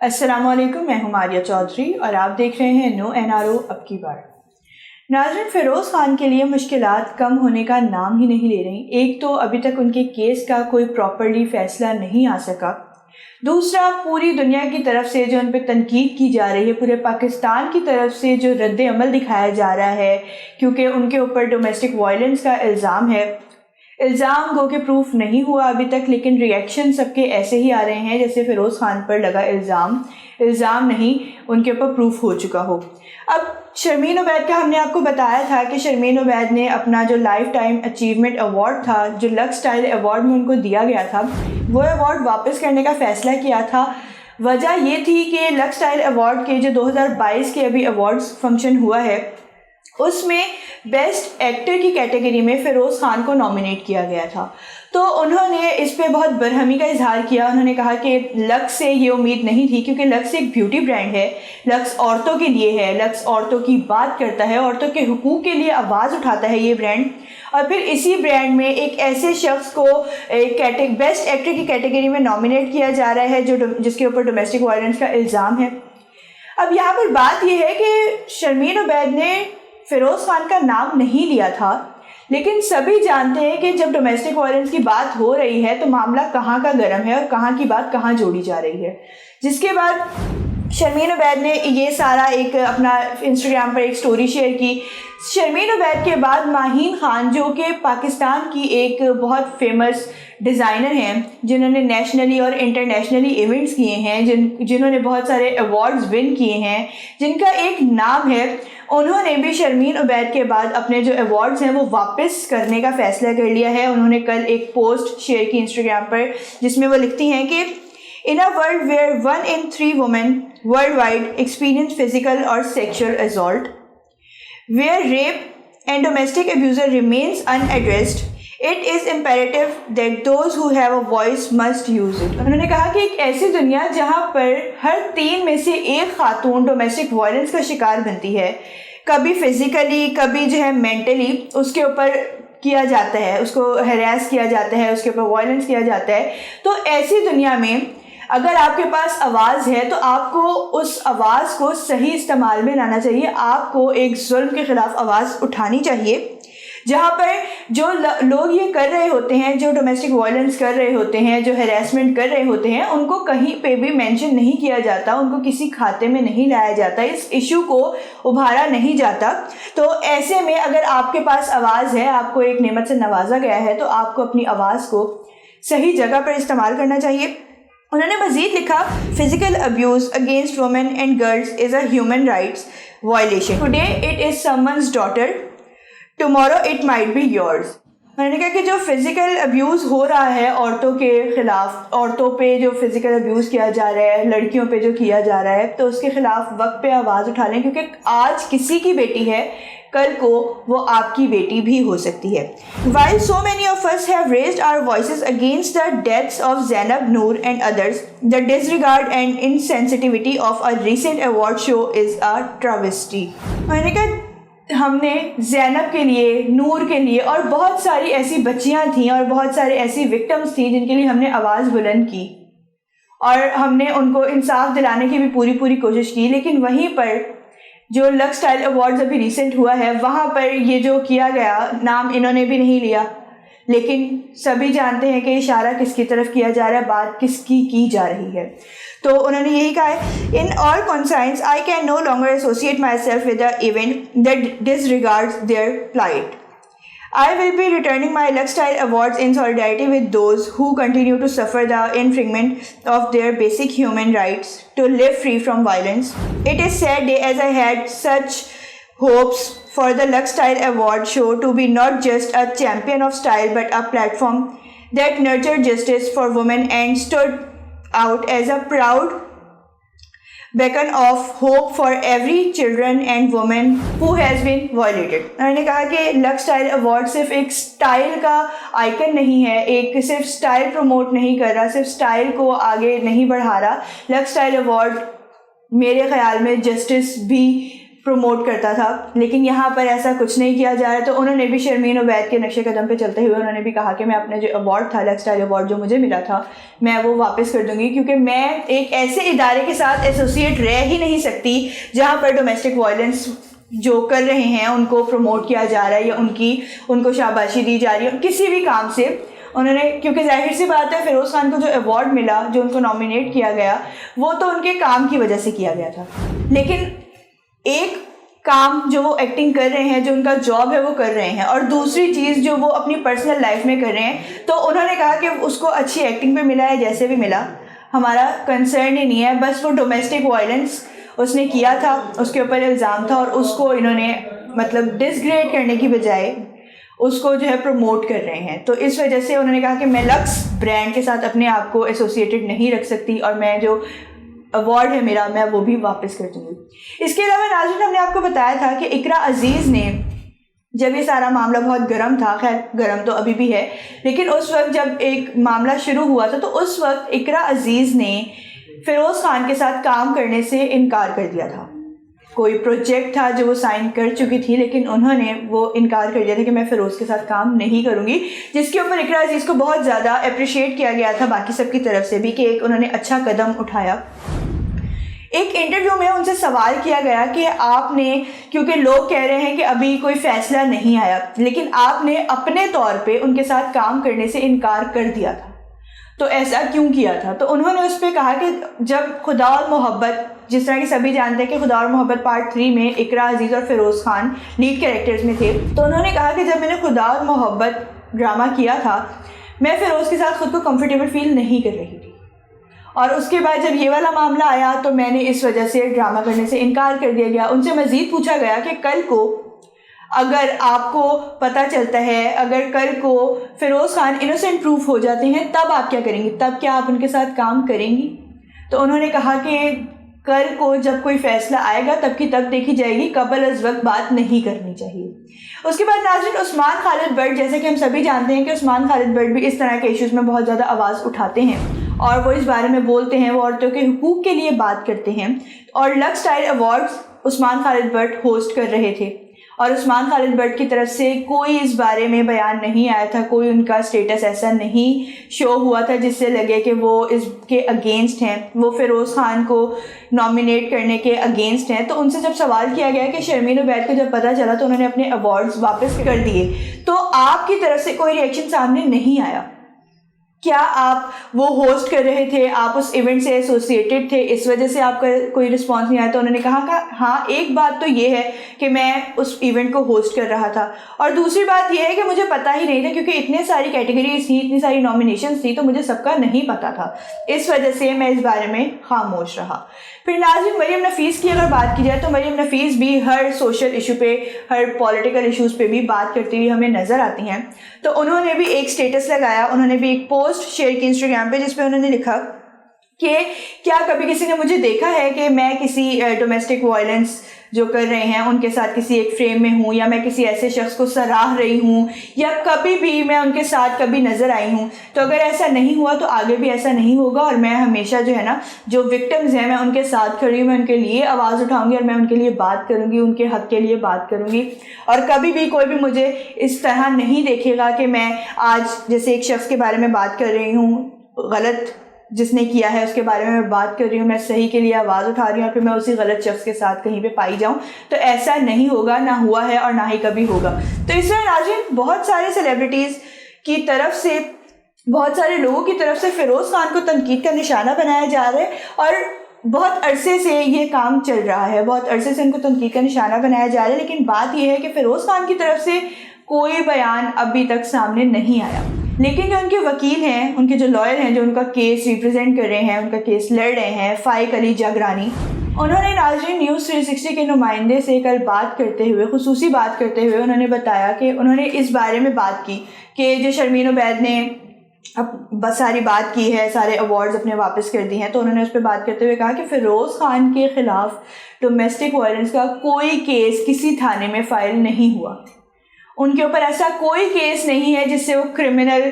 السلام علیکم، میں ہوں ماریہ چودھری اور آپ دیکھ رہے ہیں نو NRO اب کی بار۔ ناظرین، فیروز خان کے لیے مشکلات کم ہونے کا نام ہی نہیں لے رہی۔ ایک تو ابھی تک ان کے کیس کا کوئی پراپرلی فیصلہ نہیں آ سکا، دوسرا پوری دنیا کی طرف سے جو ان پہ تنقید کی جا رہی ہے، پورے پاکستان کی طرف سے جو رد عمل دکھایا جا رہا ہے کیونکہ ان کے اوپر ڈومیسٹک وائلنس کا الزام ہے۔ الزام گو کہ پروف نہیں ہوا ابھی تک، لیکن ری ایکشن سب کے ایسے ہی آ رہے ہیں جیسے فیروز خان پر لگا الزام نہیں ان کے اوپر پروف ہو چکا ہو۔ اب شرمین عبید کا ہم نے آپ کو بتایا تھا کہ شرمین عبید نے اپنا جو لائف ٹائم اچیومنٹ ایوارڈ تھا، جو لکس اسٹائل ایوارڈ میں ان کو دیا گیا تھا، وہ ایوارڈ واپس کرنے کا فیصلہ کیا تھا۔ وجہ یہ تھی کہ لکس اسٹائل ایوارڈ کے جو 2022 کے ابھی ایوارڈز فنکشن ہوا ہے، اس میں بیسٹ ایکٹر کی کیٹیگری میں فیروز خان کو نامینیٹ کیا گیا تھا۔ تو انہوں نے اس پہ بہت برہمی کا اظہار کیا۔ انہوں نے کہا کہ لکس سے یہ امید نہیں تھی، کیونکہ لکس ایک بیوٹی برانڈ ہے، لکس عورتوں کے لیے ہے، لکس عورتوں کی بات کرتا ہے، عورتوں کے حقوق کے لیے آواز اٹھاتا ہے یہ برانڈ، اور پھر اسی برانڈ میں ایک ایسے شخص کو بیسٹ ایکٹر کی کیٹیگری میں نامینیٹ کیا جا رہا ہے جس کے اوپر ڈومیسٹک وائلنس کا الزام ہے۔ اب یہاں پر بات یہ ہے کہ شرمین عبید نے فیروز خان کا نام نہیں لیا تھا، لیکن سبھی جانتے ہیں کہ جب ڈومیسٹک وائلنس کی بات ہو رہی ہے تو معاملہ کہاں کا گرم ہے اور کہاں کی بات کہاں جوڑی جا رہی ہے۔ جس کے بعد شرمین عبید نے یہ سارا ایک اپنا انسٹاگرام پر ایک سٹوری شیئر کی۔ شرمین عبید کے بعد ماہین خان، جو کہ پاکستان کی ایک بہت فیمس ڈیزائنر ہیں، جنہوں نے نیشنلی اور انٹرنیشنلی ایونٹس کیے ہیں، جنہوں نے بہت سارے ایوارڈز ون کیے ہیں، جن کا ایک نام ہے، انہوں نے بھی شرمین عبید کے بعد اپنے جو ایوارڈز ہیں وہ واپس کرنے کا فیصلہ کر لیا ہے۔ انہوں نے کل ایک پوسٹ شیئر کی انسٹاگرام پر، جس میں وہ لکھتی ہیں کہ In a world where 1 in 3 women worldwide experience physical or sexual assault, where rape and domestic abuse remains unaddressed, it is imperative that those who have a voice must use it. انہوں نے کہا کہ ایک ایسی دنیا جہاں پر ہر 3 میں سے ایک خاتون ڈومیسٹک وائلنس کا شکار بنتی ہے، کبھی فزیکلی، کبھی جو ہے مینٹلی اس کے اوپر کیا جاتا ہے، اس کو ہیراس کیا جاتا ہے، اس کے اوپر وائلنس کیا جاتا ہے، تو ایسی دنیا میں اگر آپ کے پاس آواز ہے تو آپ کو اس آواز کو صحیح استعمال میں لانا چاہیے۔ آپ کو ایک ظلم کے خلاف آواز اٹھانی چاہیے، جہاں پر جو لوگ یہ کر رہے ہوتے ہیں، جو ڈومیسٹک وائلنس کر رہے ہوتے ہیں، جو ہیراسمنٹ کر رہے ہوتے ہیں، ان کو کہیں پہ بھی مینشن نہیں کیا جاتا، ان کو کسی کھاتے میں نہیں لایا جاتا، اس ایشو کو ابھارا نہیں جاتا۔ تو ایسے میں اگر آپ کے پاس آواز ہے، آپ کو ایک نعمت سے نوازا گیا ہے، تو آپ کو اپنی آواز کو صحیح جگہ پر استعمال کرنا چاہیے۔ انہوں نے مزید لکھا، physical abuse against women and girls is a human rights violation. Today it is someone's daughter, tomorrow it might be yours. انہوں نے کہا کہ جو فزیکل ابیوز ہو رہا ہے عورتوں کے خلاف، عورتوں پہ جو فزیکل ابیوز کیا جا رہا ہے، لڑکیوں پہ جو کیا جا رہا ہے، تو اس کے خلاف وقت پہ آواز اٹھا لیں، کیونکہ آج کسی کی بیٹی ہے، کل کو وہ آپ کی بیٹی بھی ہو سکتی ہے۔ While so many of us have raised our voices against the deaths of Zainab Noor and others, the disregard and insensitivity of a recent award show is a travesty۔ میں نے کہا ہم نے زینب کے لیے، نور کے لیے، اور بہت ساری ایسی بچیاں تھیں اور بہت سارے ایسی وکٹمز تھیں جن کے لیے ہم نے آواز بلند کی اور ہم نے ان کو انصاف دلانے کی بھی پوری کوشش کی، لیکن وہیں پر جو لکس اسٹائل ایوارڈز ابھی ریسنٹ ہوا ہے، وہاں پر یہ جو کیا گیا، نام انہوں نے بھی نہیں لیا، لیکن سبھی جانتے ہیں کہ اشارہ کس کی طرف کیا جا رہا ہے، بات کس کی جا رہی ہے۔ تو انہوں نے یہی کہا ہے، in all conscience I can no longer associate myself with an event that disregards their plight. I will be returning my Lux Style Awards in solidarity with those who continue to suffer the infringement of their basic human rights to live free from violence. It is sad day as I had such hopes for the Lux Style Award show to be not just a champion of style but a platform that nurtured justice for women and stood out as a proud beacon of hope for every children and woman who has been violated۔ انہوں نے کہا کہ Lux style award صرف ایک style کا icon نہیں ہے، ایک صرف اسٹائل پروموٹ نہیں کر رہا، صرف اسٹائل کو آگے نہیں بڑھا رہا۔ لکس اسٹائل ایوارڈ میرے خیال میں جسٹس بھی پروموٹ کرتا تھا، لیکن یہاں پر ایسا کچھ نہیں کیا جا رہا. تو انہوں نے بھی شرمین عبید کے نقش قدم پہ چلتے ہوئے انہوں نے بھی کہا کہ میں اپنا جو ایوارڈ تھا، لائف اسٹائل ایوارڈ جو مجھے ملا تھا، میں وہ واپس کر دوں گی، کیونکہ میں ایک ایسے ادارے کے ساتھ ایسوسیٹ رہ ہی نہیں سکتی جہاں پر ڈومیسٹک وائلنس جو کر رہے ہیں ان کو پروموٹ کیا جا رہا ہے یا ان کو شاباشی دی جا رہی ہے کسی بھی کام سے. انہوں نے، کیونکہ ظاہر سی بات ہے فیروز خان کو جو ایوارڈ ملا، جو ان کو نامینیٹ کیا گیا، وہ تو ان کے کام کی وجہ سے کیا گیا تھا، لیکن ایک کام جو وہ ایکٹنگ کر رہے ہیں، جو ان کا جاب ہے وہ کر رہے ہیں، اور دوسری چیز جو وہ اپنی پرسنل لائف میں کر رہے ہیں. تو انہوں نے کہا کہ اس کو اچھی ایکٹنگ پہ ملا ہے، جیسے بھی ملا ہمارا کنسرن ہی نہیں ہے، بس وہ ڈومیسٹک وائلنس اس نے کیا تھا، اس کے اوپر الزام تھا، اور اس کو انہوں نے مطلب ڈسگریڈ کرنے کی بجائے اس کو جو ہے پروموٹ کر رہے ہیں. تو اس وجہ سے انہوں نے کہا کہ میں لکس برانڈ کے ساتھ اپنے آپ کو ایسوسیٹڈ نہیں رکھ سکتی، اور میں جو ایوارڈ ہے میرا، میں وہ بھی واپس کر دوں گی. اس کے علاوہ ناظرین، ہم نے آپ کو بتایا تھا کہ اقرا عزیز نے، جب یہ سارا معاملہ بہت گرم تھا، خیر گرم تو ابھی بھی ہے، لیکن اس وقت جب ایک معاملہ شروع ہوا تھا تو اس وقت اقرا عزیز نے فیروز خان کے ساتھ کام کرنے سے انکار کر دیا تھا. کوئی پروجیکٹ تھا جو وہ سائن کر چکی تھی، لیکن انہوں نے وہ انکار کر دیا تھا کہ میں فیروز کے ساتھ کام نہیں کروں گی، جس کے اوپر اقرا عزیز کو بہت زیادہ اپریشیٹ کیا گیا تھا باقی سب کی طرف سے بھی کہ ایک انہوں نے اچھا قدم اٹھایا. ایک انٹرویو میں ان سے سوال کیا گیا کہ آپ نے، کیونکہ لوگ کہہ رہے ہیں کہ ابھی کوئی فیصلہ نہیں آیا، لیکن آپ نے اپنے طور پہ ان کے ساتھ کام کرنے سے انکار کر دیا تھا، تو ایسا کیوں کیا تھا؟ تو انہوں نے اس پہ کہا کہ جب خدا اور محبت، جس طرح کہ سبھی جانتے ہیں کہ خدا اور محبت پارٹ 3 میں اقرا عزیز اور فیروز خان لیڈ کیریکٹرز میں تھے، تو انہوں نے کہا کہ جب میں نے خدا اور محبت ڈرامہ کیا تھا، میں فیروز کے ساتھ خود کو کمفرٹیبل فیل نہیں کر رہی تھی، اور اس کے بعد جب یہ والا معاملہ آیا تو میں نے اس وجہ سے ڈرامہ کرنے سے انکار کر دیا گیا. ان سے مزید پوچھا گیا کہ کل کو اگر آپ کو پتہ چلتا ہے، اگر کل کو فیروز خان انوسینٹ پروف ہو جاتے ہیں، تب آپ کیا کریں گی؟ تب کیا آپ ان کے ساتھ کام کریں گی؟ تو انہوں نے کہا کہ کل کو جب کوئی فیصلہ آئے گا تب کی تب دیکھی جائے گی، قبل از وقت بات نہیں کرنی چاہیے. اس کے بعد ناظرین، عثمان خالد بٹ، جیسے کہ ہم سبھی جانتے ہیں کہ عثمان خالد بٹ بھی اس طرح کے ایشوز میں بہت زیادہ آواز اٹھاتے ہیں اور وہ اس بارے میں بولتے ہیں، وہ عورتوں کے حقوق کے لیے بات کرتے ہیں. اور Lux style awards Usman Khalid but host کر رہے تھے، اور عثمان خالد بٹ کی طرف سے کوئی اس بارے میں بیان نہیں آیا تھا، کوئی ان کا اسٹیٹس ایسا نہیں شو ہوا تھا جس سے لگے کہ وہ اس کے اگینسٹ ہیں، وہ فیروز خان کو نامینیٹ کرنے کے اگینسٹ ہیں. تو ان سے جب سوال کیا گیا کہ شرمین عبید کو جب پتہ چلا تو انہوں نے اپنے ایوارڈز واپس کر دیے، تو آپ کی طرف سے کوئی ریئیکشن سامنے نہیں آیا. کیا آپ وہ ہوسٹ کر رہے تھے، آپ اس ایونٹ سے ایسوسیٹڈ تھے، اس وجہ سے آپ کا کوئی رسپانس نہیں آیا؟ تو انہوں نے کہا کہ ہاں، ایک بات تو یہ ہے کہ میں اس ایونٹ کو ہوسٹ کر رہا تھا، اور دوسری بات یہ ہے کہ مجھے پتہ ہی نہیں تھا، کیونکہ اتنے ساری کیٹیگریز تھیں، اتنی ساری نامینیشنز تھی، تو مجھے سب کا نہیں پتہ تھا، اس وجہ سے میں اس بارے میں خاموش رہا. پھر ناظرین، مریم نفیس کی اگر بات کی جائے تو مریم نفیس بھی ہر سوشل ایشو پہ، ہر پولیٹیکل ایشوز پہ بھی بات کرتی ہوئی ہمیں نظر آتی ہیں. تو انہوں نے بھی ایک اسٹیٹس لگایا، انہوں نے بھی ایک پوسٹ شیئر کی انسٹاگرام پہ، جس پہ انہوں نے لکھا کہ کیا کبھی کسی نے مجھے دیکھا ہے کہ میں کسی ڈومیسٹک وائلنس جو کر رہے ہیں ان کے ساتھ کسی ایک فریم میں ہوں، یا میں کسی ایسے شخص کو سراہ رہی ہوں، یا کبھی بھی میں ان کے ساتھ کبھی نظر آئی ہوں؟ تو اگر ایسا نہیں ہوا تو آگے بھی ایسا نہیں ہوگا، اور میں ہمیشہ جو ہے نا، جو وکٹمز ہیں میں ان کے ساتھ کھڑی ہوں، میں ان کے لیے آواز اٹھاؤں گی اور میں ان کے لیے بات کروں گی، ان کے حق کے لیے بات کروں گی. اور کبھی بھی کوئی بھی مجھے اس طرح نہیں دیکھے گا کہ میں آج جیسے ایک شخص کے بارے میں بات کر رہی ہوں، غلط جس نے کیا ہے اس کے بارے میں بات کر رہی ہوں، میں صحیح کے لیے آواز اٹھا رہی ہوں، اور پھر میں اسی غلط شخص کے ساتھ کہیں پہ پائی جاؤں. تو ایسا نہیں ہوگا، نہ ہوا ہے اور نہ ہی کبھی ہوگا. تو اس طرح ناظرین، بہت سارے سیلیبریٹیز کی طرف سے، بہت سارے لوگوں کی طرف سے فیروز خان کو تنقید کا نشانہ بنایا جا رہا ہے، اور بہت عرصے سے یہ کام چل رہا ہے، بہت عرصے سے ان کو تنقید کا نشانہ بنایا جا رہا ہے. لیکن بات یہ ہے کہ فیروز خان کی طرف سے کوئی بیان ابھی تک سامنے نہیں آیا. لیکن جو ان کے وکیل ہیں، ان کے جو لائر ہیں، جو ان کا کیس ریپرزینٹ کر رہے ہیں، ان کا کیس لڑ رہے ہیں، فائق علی جاگرانی، انہوں نے ناظرین نیوز 360 کے نمائندے سے کل بات کرتے ہوئے، خصوصی بات کرتے ہوئے انہوں نے بتایا کہ انہوں نے اس بارے میں بات کی کہ جو شرمین عبید نے بس ساری بات کی ہے، سارے ایوارڈز اپنے واپس کر دی ہیں، تو انہوں نے اس پہ بات کرتے ہوئے کہا کہ فیروز خان کے خلاف ڈومیسٹک وائلنس کا کوئی کیس کسی تھانے میں فائل نہیں ہوا. ان کے اوپر ایسا کوئی کیس نہیں ہے جس سے وہ کرمنل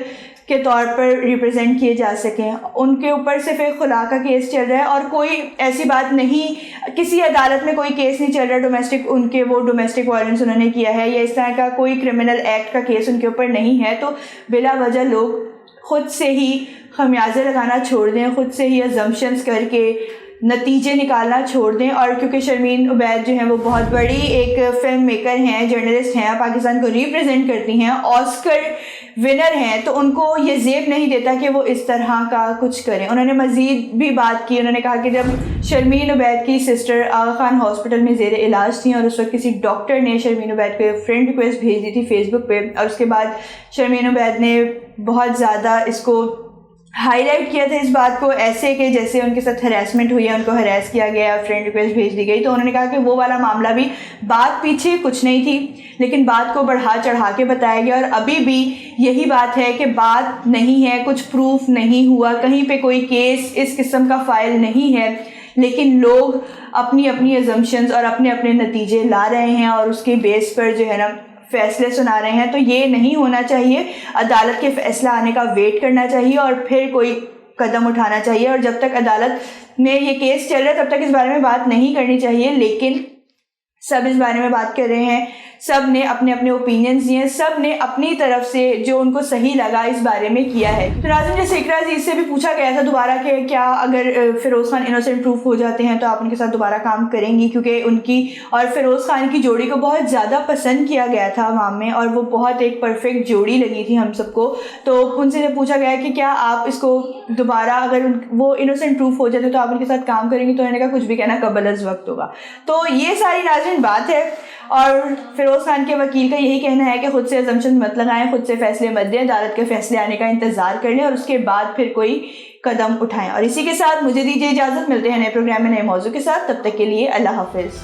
کے طور پر ریپرزینٹ کیے جا سکیں. ان کے اوپر صرف ایک خلا کا کیس چل رہا ہے اور کوئی ایسی بات نہیں, کسی عدالت میں کوئی کیس نہیں چل رہا وہ ڈومیسٹک وائلنس انہوں نے کیا ہے یا اس طرح کا کوئی کرمنل ایکٹ کا کیس ان کے اوپر نہیں ہے. تو بلا وجہ لوگ خود سے ہی خمیازے لگانا چھوڑ دیں, خود سے ہی ازمپشنز کر کے نتیجے نکالنا چھوڑ دیں. اور کیونکہ شرمین عبید جو ہیں وہ بہت بڑی ایک فلم میکر ہیں, جرنلسٹ ہیں, پاکستان کو ریپرزینٹ کرتی ہیں, آسکر ونر ہیں, تو ان کو یہ زیب نہیں دیتا کہ وہ اس طرح کا کچھ کریں. انہوں نے مزید بھی بات کی, انہوں نے کہا کہ جب شرمین عبید کی سسٹر آغا خان ہاسپٹل میں زیر علاج تھیں اور اس وقت کسی ڈاکٹر نے شرمین عبید کو فرینڈ ریکویسٹ بھیج دی تھی فیس بک پہ, اور اس کے بعد شرمین عبید نے بہت زیادہ اس کو ہائی لائٹ کیا تھا اس بات کو, ایسے کہ جیسے ان کے ساتھ ہراسمنٹ ہوئی ہے, ان کو ہراس کیا گیا, فرینڈ ریکویسٹ بھیج دی گئی. تو انہوں نے کہا کہ وہ والا معاملہ بھی, بات پیچھے کچھ نہیں تھی لیکن بات کو بڑھا چڑھا کے بتایا گیا, اور ابھی بھی یہی بات ہے کہ بات نہیں ہے, کچھ پروف نہیں ہوا, کہیں پہ کوئی کیس اس قسم کا فائل نہیں ہے, لیکن لوگ اپنی اپنی ازمپشنز اور اپنے اپنے نتیجے لا رہے ہیں اور اس کے بیس پر جو ہے نا فیصلے سنا رہے ہیں. تو یہ نہیں ہونا چاہیے, عدالت کے فیصلہ آنے کا ویٹ کرنا چاہیے اور پھر کوئی قدم اٹھانا چاہیے. اور جب تک عدالت میں یہ کیس چل رہا ہے تب تک اس بارے میں بات نہیں کرنی چاہیے, لیکن سب اس بارے میں بات کر رہے ہیں, سب نے اپنے اپنے اوپینینز دیے, سب نے اپنی طرف سے جو ان کو صحیح لگا اس بارے میں کیا ہے. تو ناظرین, جیسے اقرا عزیز سے بھی پوچھا گیا تھا دوبارہ کہ کیا اگر فیروز خان انوسینٹ پروف ہو جاتے ہیں تو آپ ان کے ساتھ دوبارہ کام کریں گی, کیونکہ ان کی اور فیروز خان کی جوڑی کو بہت زیادہ پسند کیا گیا تھا عوام میں اور وہ بہت ایک پرفیکٹ جوڑی لگی تھی ہم سب کو. تو ان سے پوچھا گیا کہ کیا آپ اس کو دوبارہ اگر وہ انوسینٹ پروف ہو جاتے تو آپ ان کے ساتھ کام کریں گی, تو انہوں نے کہا کچھ بھی کہنا قبل از وقت ہوگا. تو یہ ساری ناظرین بات ہے, اور فیروز خان کے وکیل کا یہی کہنا ہے کہ خود سے ازمپشن مت لگائیں, خود سے فیصلے مت دیں, عدالت کے فیصلے آنے کا انتظار کر لیں اور اس کے بعد پھر کوئی قدم اٹھائیں. اور اسی کے ساتھ مجھے دیجیے اجازت, ملتے ہیں نئے پروگرام میں نئے موضوع کے ساتھ, تب تک کے لیے اللہ حافظ.